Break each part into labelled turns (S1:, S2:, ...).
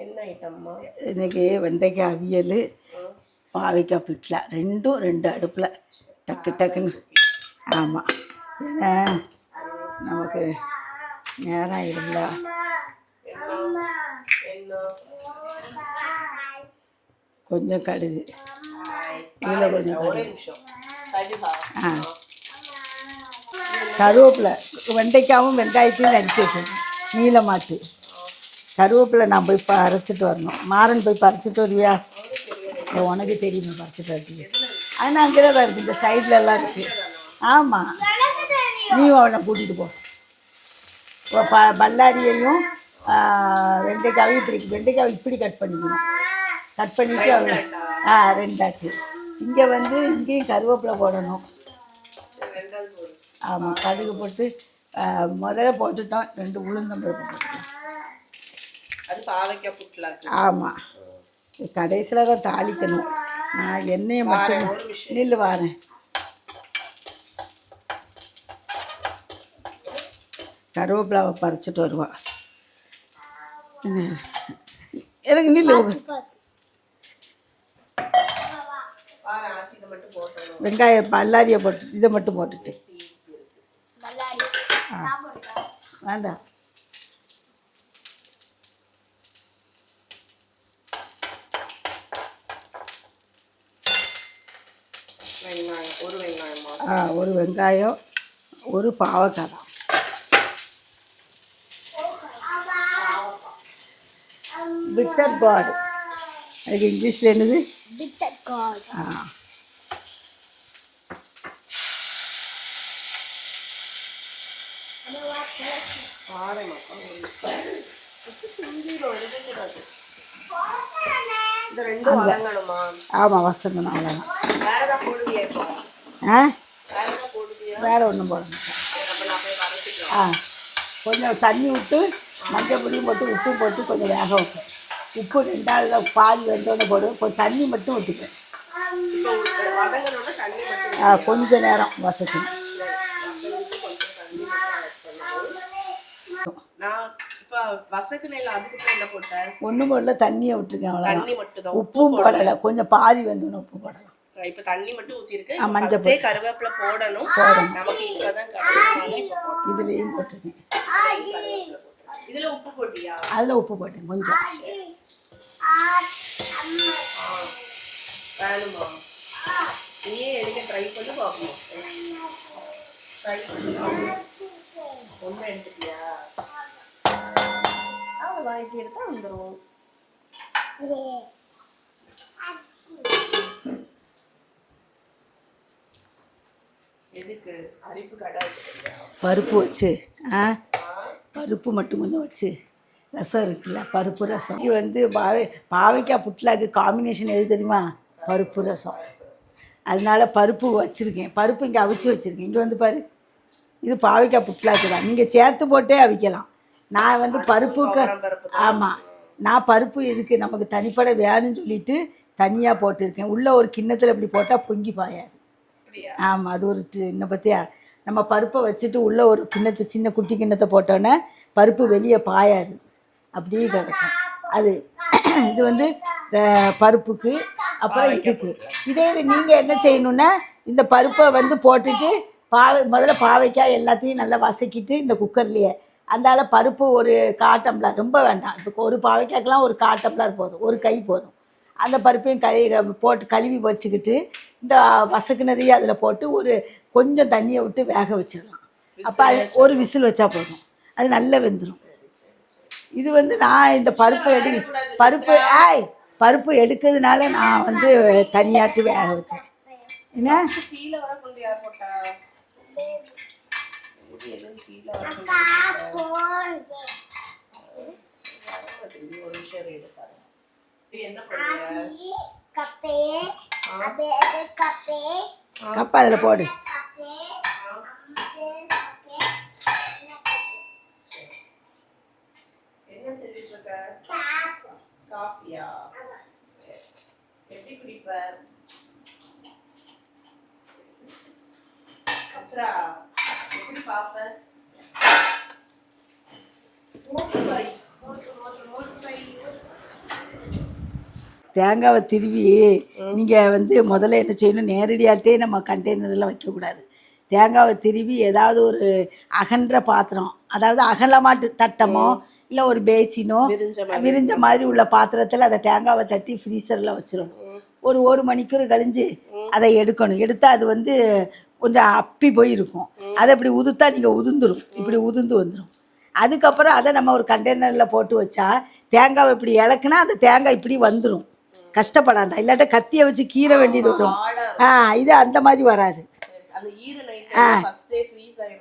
S1: என்ன ஐட்டம்மா?
S2: இன்றைக்கி வெண்டைக்காய் அவியல், பாவைக்காய் பிட்லா ரெண்டும் 2 அடுப்பில் டக்கு டக்குன்னு. ஆமாம், ஏன்னா நமக்கு நேரம் ஆகிடும்ல. கொஞ்சம் கடுகு இதில் கொஞ்சம் கருவேப்பிலை, வெண்டைக்காவும் வெங்காயத்தையும் நறுக்கி வச்சுருக்கேன் நீளமாட்டு. கருவேப்பிலை நான் போய் அரைச்சிட்டு வரணும். மாறன் போய் பறிச்சிட்டு வருவியா? உனக்கு தெரியுமா பறிச்சிட்டு வரீங்க? ஆனால் அங்கே தான் இருக்குது, இந்த சைடில் எல்லாம் இருக்குது. ஆமாம், நீ அவனை கூட்டிகிட்டு போ. இப்போ பல்லாரியையும் வெண்டைக்காவையும் வெண்டைக்காவை இப்படி கட் பண்ணிக்கணும். கட் பண்ணிவிட்டு அவங்க 2 ஆச்சு. இங்கே வந்து இங்கேயும் கருவேப்பிலை போடணும். ஆமாம், கடுகு போட்டு முதல்ல போட்டுட்டோம். 2 உளுந்தம்பருப்பு போட்டுட்டோம்.
S1: அது பாவைக்காய் புட்லாக்கு.
S2: ஆமாம், கடைசியில் தான் தாளிக்கணும். நான் எண்ணெயை மட்டும் நில்லு வாரேன். கருவேப்பிலாவை பறிச்சிட்டு வருவாள். எனக்கு நில்லு. வெங்காயம் பல்லாரியை போட்டு இதை மட்டும் போட்டுட்டு வேண்டாம். ஒரு வெங்காயம், ஒரு பாவக்காய் தான். பிட்டர் கார்டு, அதுக்கு இங்கிலீஷில் என்னது? Bitter card. ஆமாம், வசங்கணும், அவ்வளோதான். வேறு ஒன்றும் போடணும். கொஞ்சம் தண்ணி விட்டு மஞ்சள் பொடியும் போட்டு உப்பும் போட்டு கொஞ்சம் வேக வைப்பேன். உப்பு 2ஆவது பாதி வெந்தோடனே போடுவேன். கொஞ்சம் தண்ணி மட்டும் ஊற்றிப்பேன். கொஞ்சம் நேரம் வசக்கணும். ஒன்றும் போடல, தண்ணியை விட்டுருக்கேன், அவ்வளோதான். உப்பும் போடலை, கொஞ்சம் பாதி வெந்தோன்னு உப்பு போடலாம்.
S1: இப்போ தண்ணி மட்டும் ஊற்றிருக்கு. மஞ்சள் பொடி, கருவேப்பிலை போடணும். நமக்கு இப்போதான்
S2: இதுலேயும் போட்டிருக்கேன்.
S1: இதில் உப்பு போட்டியா?
S2: அதில் உப்பு போட்டேன் கொஞ்சம்.
S1: வேணுமா? நீயே எடுக்க ட்ரை பண்ணி பார்க்கணும். ட்ரை பண்ணி ஒன்றும் எடுத்துட்டியா? வாங்கி எடுத்தா வந்துடும். எதுக்கு அரிப்பு கடை
S2: பருப்பு வச்சு பருப்பு மட்டும் கொஞ்சம் வச்சு ரசம் இருக்குல்ல, பருப்பு ரசம். இது வந்து பாவைக்காய் புட்லாக்கு காம்பினேஷன் எது தெரியுமா? பருப்பு ரசம். அதனால பருப்பு வச்சுருக்கேன். பருப்பு இங்கே அவிச்சு வச்சுருக்கேன். இங்கே வந்து பாரு, இது பாவைக்காய் புட்லாக்கு தான். நீங்கள் சேர்த்து போட்டே அவிக்கலாம். நான் வந்து பருப்புக்கு, ஆமாம், நான் பருப்பு இதுக்கு நமக்கு தனிப்பட வேணும்னு சொல்லிட்டு தனியாக போட்டிருக்கேன். உள்ளே ஒரு கிண்ணத்தில் இப்படி போட்டால் பொங்கி பாயாது. ஆமாம், அது ஒரு இன்னும் பற்றியா, நம்ம பருப்பை வச்சுட்டு உள்ளே ஒரு கிண்ணத்தை, சின்ன குட்டி கிண்ணத்தை போட்டோன்னே பருப்பு வெளியே பாயாது, அப்படியே கிடக்கும். அது இது வந்து பருப்புக்கு. அப்புறம் இதுக்கு இதே இது நீங்கள் என்ன செய்யணுன்னா, இந்த பருப்பை வந்து போட்டுட்டு முதல்ல பாவைக்காய் எல்லாத்தையும் நல்லா வசக்கிட்டு இந்த குக்கர்லேயே அந்தால பருப்பு ஒரு 1/4 டம்ளர், ரொம்ப வேண்டாம். இப்போ ஒரு பாவைக்காய்க்கெலாம் ஒரு 1/4 டம்ளர் போதும், ஒரு கை போதும். அந்த பருப்பையும் போட்டு கழுவி வச்சுக்கிட்டு இந்த வசக்குனதையும் அதில் போட்டு ஒரு கொஞ்சம் தண்ணியை விட்டு வேக வச்சிடலாம். அப்போ அது ஒரு விசில் வச்சா போதும், அது நல்லா வெந்துடும். இது வந்து நான் இந்த பருப்பு எடுக்கிறதுனால நான் வந்து தனியாட்டு வேக வச்சேன். என்ன கப்பா அதில் போடு.
S1: காஃபியா? எப்படி குடிப்ப? அப்புறா எப்படி பாப்ப? மோட்டர் பை
S2: தேங்காவை திருவி நீங்கள் வந்து முதல்ல என்ன செய்யணும், நேரடியாகட்டே நம்ம கண்டெய்னரில் வைக்கக்கூடாது. தேங்காவை திருவி ஏதாவது ஒரு அகன்ற பாத்திரம், அதாவது அகலமாட்டு தட்டமோ இல்லை ஒரு பேசினோ விரிஞ்ச மாதிரி உள்ள பாத்திரத்தில் அதை தேங்காவை தட்டி ஃப்ரீசரில் வச்சிடணும். ஒரு மணிக்கூர் கழிஞ்சு அதை எடுக்கணும். எடுத்தால் அது வந்து கொஞ்சம் அப்பி போயிருக்கும். அதை இப்படி உதுத்தா நீங்கள் உதிர்ந்துடும், இப்படி உதிர்ந்து வந்துடும். அதுக்கப்புறம் அதை நம்ம ஒரு கண்டெய்னரில் போட்டு வச்சா தேங்காவை இப்படி இலக்குனா அந்த தேங்காய் இப்படி வந்துடும். கஷ்டப்படாண்டா, இல்லாட்ட கத்தியை வச்சு கீற வேண்டியது வரும். இது அந்த மாதிரி வராது.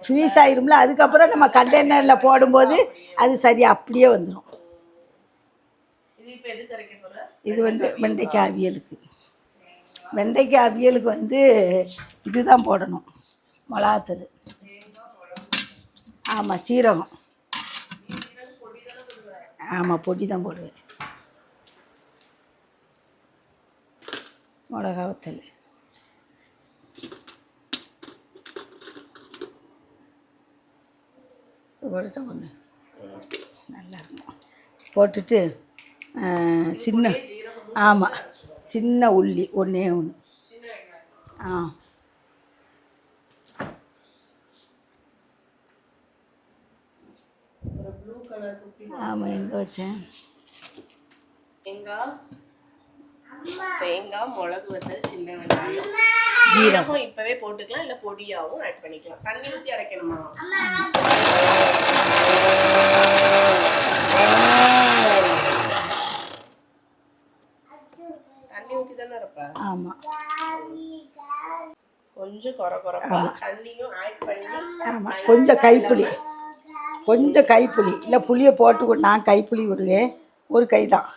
S2: ஃப்ரீஸ் ஆயிரும்ல. அதுக்கப்புறம் நம்ம கண்டெய்னரில் போடும்போது அது சரியாக அப்படியே வந்துடும். இது வந்து வெண்டைக்காய் அவியலுக்கு. வெண்டைக்காய் அவியலுக்கு வந்து இதுதான் போடணும், மிளகாத்தூள். ஆமாம், சீரகம். ஆமாம், பொடி தான் போடுவேன். மிளகா வத்தல் போட்டு ஒன்று நல்லா இருக்கும். போட்டுட்டு சின்ன ஆமாம் சின்ன உள்ளி ஒன்றே ஒன்று. ஆமாம், எங்கே வச்சேன்?
S1: தேங்காய், மிளகு வத்தல், சின்ன வெங்காயம், ஜீரகம் இப்பவே போட்டுக்கலாம், இல்லை பொடியாகவும் ஆட் பண்ணிக்கலாம். தண்ணி ஊற்றி அரைக்கணுமா? தண்ணி ஊற்றி தானே இருப்ப?
S2: ஆமாம்,
S1: கொஞ்சம் குறப்பா தண்ணியும் ஆட் பண்ணி.
S2: ஆமாம், கொஞ்சம் கைப்புளி இல்லை புளியை போட்டு நான் கைப்புளி விடுவேன், ஒரு கை தான்.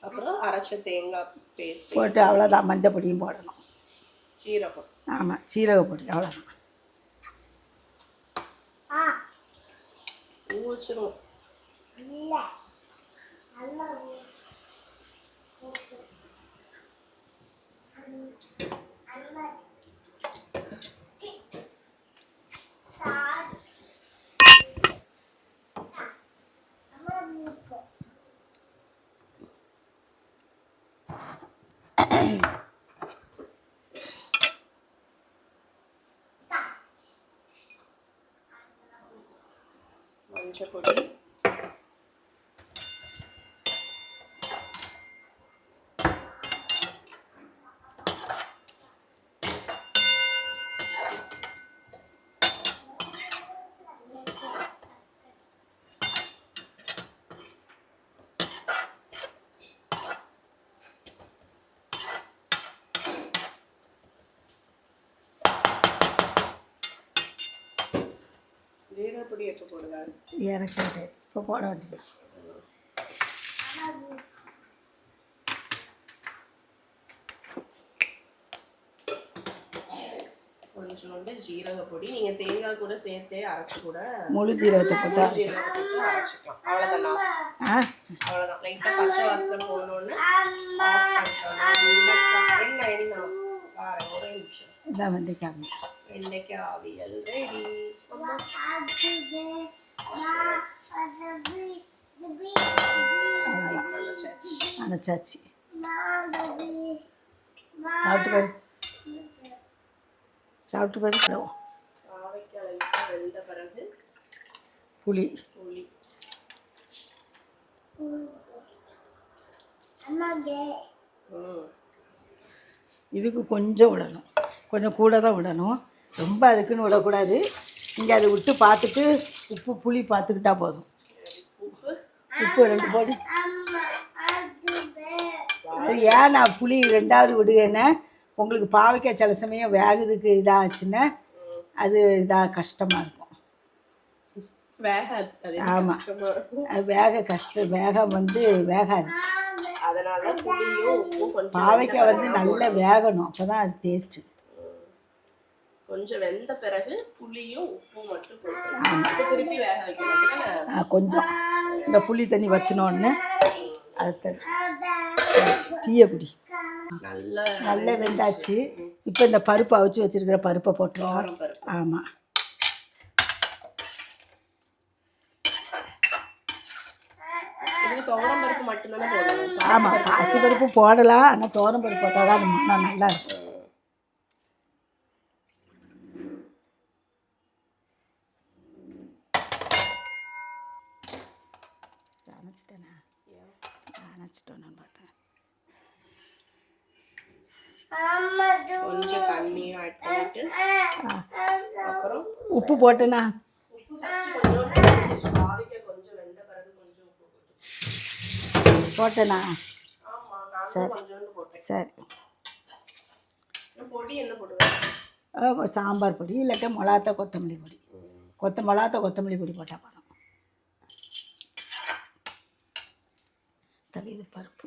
S1: அப்புறம் அரைச்ச தேங்காய் பேஸ்ட்
S2: போட்டு அவ்வளோதான். மஞ்சள் பொடியும் போடணும்,
S1: சீரகம்.
S2: ஆமாம், சீரக பொடி அவ்வளோதான்.
S1: ஊச்சிரும். மஞ்சள் பொடி, ஜீரகப்பொடி எப்போ போடுறாரு?
S2: இறக்கிட்டு இப்போ போட வேண்டியது.
S1: கொஞ்சோண்டு ஜீரகப்பொடி. நீங்க தேங்காய் கூட சேர்த்தே அரைச்சு கூட
S2: முழு ஜீரகத்தை போட்டு
S1: அரைச்சிக்கலாம். அவ்வளோதான். அவ்வளோதான். லைட்டா பச்சை வாசனை போடணும்னு ஒரே நிமிஷம்.
S2: இதான் வெண்டைக்காய்
S1: அவியல் ரெடி.
S2: அரைச்சாச்சு. சாப்பிட்டு பாரு.
S1: பாவைக்காய் லைட்டாக வெந்த பிறகு
S2: புளி. இதுக்கு கொஞ்சம் விடணும், கொஞ்சம் கூட தான் விடணும், ரொம்ப அதுக்குன்னு விடக்கூடாது. நீங்கள் அதை விட்டு பார்த்துட்டு உப்பு புளி பார்த்துக்கிட்டா போதும். உப்பு 2 போடு. அது ஏன் நான் புளி 2வது விடுவேன்னா, உங்களுக்கு பாவைக்காய் சில சமயம் வேகுறதுக்கு இதாச்சுன்னா அது இதாக கஷ்டமாக இருக்கும். ஆமாம், அது வேக வந்து வேகாது. பாவைக்காய் வந்து நல்லா வேகணும், அப்போ தான் அது டேஸ்ட்டு.
S1: கொஞ்சம் வெந்த பிறகு புளியும் உப்பும் மட்டும் போட்டு திருப்பி வேக வைக்கணும்.
S2: கொஞ்சம் இந்த புளி தண்ணி வற்றினோடனே அடுத்தது டீயை குடி. நல்லா வெந்தாச்சு. இப்போ இந்த பருப்பு அவிச்சு வச்சிருக்கிற பருப்பை போட்டுருவோம். ஆமாம், ஆமாம், பாசி பருப்பு போடலாம். ஆனால் துவரம் பருப்பு போட்டால் தான் அது மனம் நல்லா இருக்கும். அணைச்சிட்டேன்னு பார்த்தேன்.
S1: கொஞ்சம் தண்ணியும் ஆட் பண்ணிட்டு அப்புறம்
S2: உப்பு போட்டேனா? போட்டேனா? சரி சரி.
S1: பொடி என்ன போடுவேன்?
S2: சாம்பார் பொடி இல்லாட்டா மிளகாத்த கொத்தமல்லி பொடி. மிளகாத்த கொத்தமல்லி பொடி போட்டால் போதும். இது பருப்பு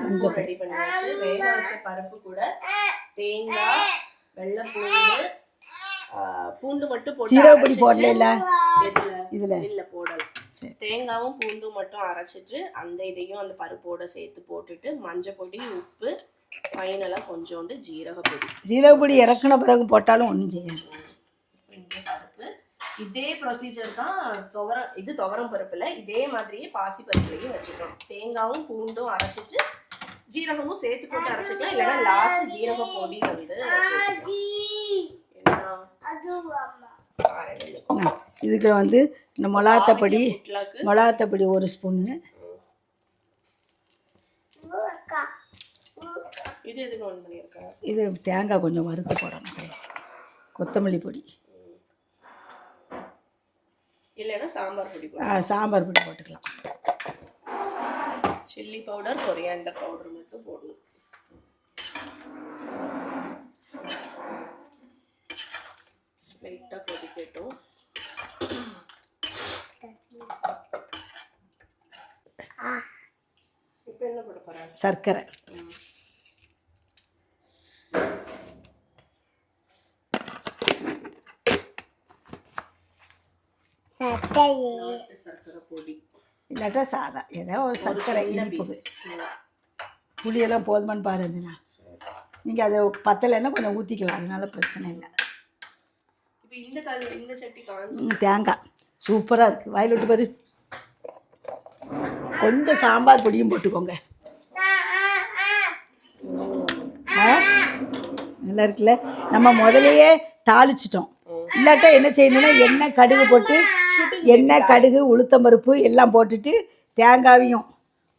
S1: கொஞ்சம் ரெடி பண்ணியாச்சு. வேக வச்ச பருப்பு கூட தேங்காய், வெள்ளைப்பூண்டு, பூண்டு மட்டும் போட்டு
S2: சீரகப்பொடி போடல.
S1: இதுல இல்ல போடலாம். தேங்காவும் பூண்டும் மட்டும் அரைச்சிட்டு அந்த இதையும் அந்த பருப்போட சேர்த்து போட்டுட்டு மஞ்சள் பொடி, உப்பு, ஃபைனலா கொஞ்சோண்டு
S2: ஜீரகப்பொடி இறக்குன பிறகு போட்டாலும் ஒன்றும் செய்யாது.
S1: பருப்பு இதே ப்ரொசீஜர் தான் துவரம் பருப்புல இதே மாதிரியே பாசி பருப்புலையும் வச்சுக்கலாம். தேங்காவும் பூண்டும் அரைச்சிட்டு ஜீரகமும் சேர்த்து போட்டு அரைச்சிக்கலாம். இல்லைன்னா லாஸ்ட் ஜீரக பொடி வந்து
S2: இதுக்கு வந்து இந்த மிளகாத்தப்பொடி 1 ஸ்பூனு. இது தேங்காய் கொஞ்சம் வறுத்து போடணும் கடைசி. கொத்தமல்லி பொடி
S1: இல்லைன்னா
S2: சாம்பார் பொடி போட்டுக்கலாம்.
S1: சில்லி பவுடர், கொரியாண்டர் பவுடர் மட்டும் போடணும். லைட்டா கொதிக்கட்டும். இப்போ என்ன போட போறாங்க?
S2: சர்க்கரை.
S1: சர்க்கரை பொடி
S2: இல்லாட்டா சாதா ஏதோ ஒரு சர்க்கரை இனிப்புக்கு. புளியெல்லாம் போதுமான்னு பாருங்கண்ணா. நீங்கள் அதை பத்தலைன்னா கொஞ்சம் ஊற்றிக்கலாம், அதனால பிரச்சனை இல்லை.
S1: இந்த சட்டி
S2: தேங்காய் சூப்பராக இருக்குது. வாயில் விட்டு பாரு. கொஞ்சம் சாம்பார் பொடியும் போட்டுக்கோங்க. நல்லா இருக்குல்ல? நம்ம முதலையே தாளிச்சிட்டோம். இல்லாட்டா என்ன செய்யணும்னா எண்ணெய் கடுகு போட்டு உளுத்தம்பருப்பு எல்லாம் போட்டுட்டு தேங்காவையும்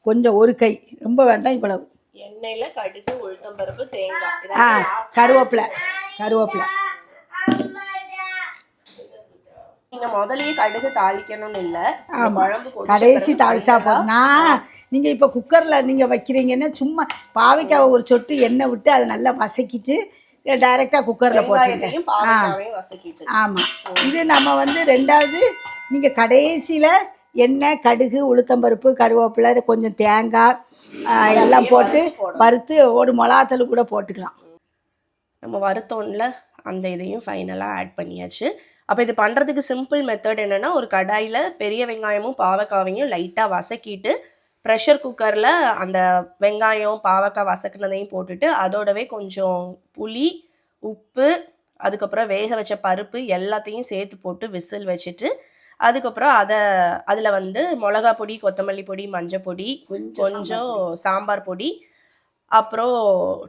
S2: கொஞ்சம் ஒரு கை, ரொம்ப வேண்டாம், இவ்வளவு
S1: எண்ணெயில் கடுகு, உளுத்தம்பருப்பு, தேங்காய்,
S2: கருவேப்பிலை.
S1: நீங்க முதல்லயே கடுகு தாளிக்கணும்னு இல்லை.
S2: கடைசி தாளிச்சா போதும். நீங்கள் இப்போ குக்கரில் நீங்கள் வைக்கிறீங்கன்னா சும்மா பாவைக்காவை ஒரு சொட்டு எண்ணெய் விட்டு அதை நல்லா வசக்கிட்டு டைரெக்டாக குக்கரில் போட்டுருங்க. ஆமாம். இது நம்ம வந்து ரெண்டாவது நீங்கள் கடைசியில் எண்ணெய், கடுகு, உளுத்தம்பருப்பு, கருவேப்பிலை, கொஞ்சம் தேங்காய் எல்லாம் போட்டு வறுத்து ஒரு மிளகாத்தூள் கூட போட்டுக்கலாம்.
S1: நம்ம வறுத்தோன்ல அந்த இதையும் ஃபைனலாக ஆட் பண்ணியாச்சு. அப்போ இது பண்ணுறதுக்கு சிம்பிள் மெத்தட் என்னென்னா, ஒரு கடாயில் பெரிய வெங்காயமும் பாவக்காவையும் லைட்டாக வசக்கிட்டு ப்ரெஷர் குக்கரில் அந்த வெங்காயம், பாவக்காய் வசக்கினதையும் போட்டுட்டு அதோடவே கொஞ்சம் புளி, உப்பு, அதுக்கப்புறம் வேக வச்ச பருப்பு எல்லாத்தையும் சேர்த்து போட்டு விசில் வச்சுட்டு அதுக்கப்புறம் அதில் வந்து மிளகா பொடி, கொத்தமல்லி பொடி, மஞ்சள் பொடி, கொஞ்சம் சாம்பார் பொடி, அப்புறம்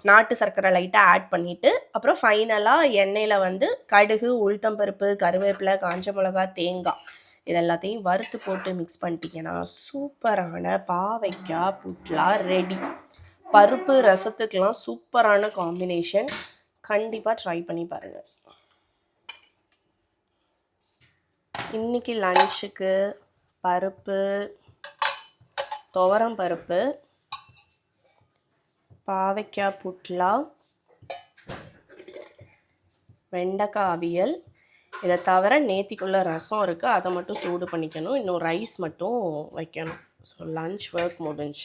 S1: நாட்டு சர்க்கரை லைட்டாக ஆட் பண்ணிவிட்டு அப்புறம் ஃபைனலாக எண்ணெயில் வந்து கடுகு, உளுத்தம்பருப்பு, கருவேப்பிலை, காஞ்ச மிளகா, தேங்காய் இதெல்லாத்தையும் வறுத்து போட்டு மிக்ஸ் பண்ணிட்டீங்கன்னா சூப்பரான பாவைக்காய் புட்லா ரெடி. பருப்பு ரசத்துக்கெலாம் சூப்பரான காம்பினேஷன். கண்டிப்பாக ட்ரை பண்ணி பாருங்கள். இன்றைக்கி லஞ்சுக்கு பருப்பு, துவரம் பருப்பு, பாவைக்காய் புட்லா, வெண்டைக்காய் அவியல், இதை தவிர நேத்திக்குள்ள ரசம் இருக்குது, அதை மட்டும் சூடு பண்ணிக்கணும். இன்னும் ரைஸ் மட்டும் வைக்கணும். ஸோ லஞ்ச் ஒர்க் முடிஞ்சு.